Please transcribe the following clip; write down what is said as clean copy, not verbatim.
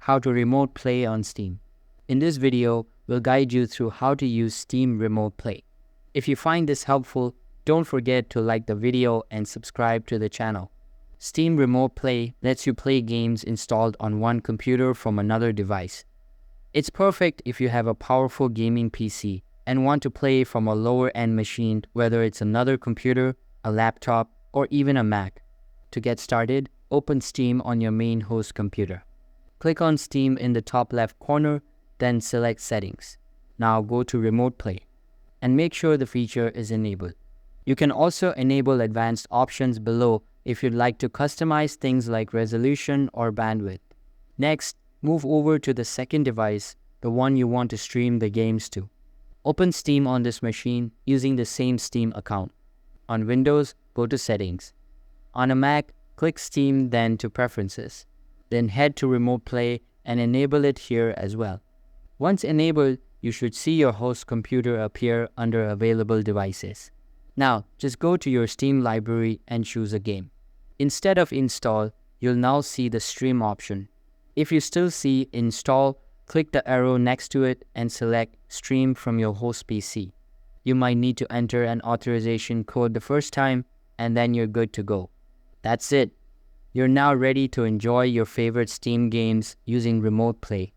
how to remote play on Steam. In this video, we'll guide you through how to use Steam Remote Play. If you find this helpful, don't forget to like the video and subscribe to the channel. Steam Remote Play lets you play games installed on one computer from another device. It's perfect if you have a powerful gaming PC and want to play from a lower-end machine, whether it's another computer, a laptop, or even a Mac. To get started, open Steam on your main host computer. Click on Steam in the top left corner, then select Settings. Now go to Remote Play and make sure the feature is enabled. You can also enable advanced options below if you'd like to customize things like resolution or bandwidth. Next, move over to the second device, the one you want to stream the games to. Open Steam on this machine using the same Steam account. On Windows, go to Settings. On a Mac, click Steam, then to Preferences. Then head to Remote Play and enable it here as well. Once enabled, you should see your host computer appear under Available Devices. Now, just go to your Steam library and choose a game. Instead of Install, you'll now see the Stream option. If you still see Install, click the arrow next to it and select Stream from your host PC. You might need to enter an authorization code the first time, and then you're good to go. That's it. You're now ready to enjoy your favorite Steam games using Remote Play.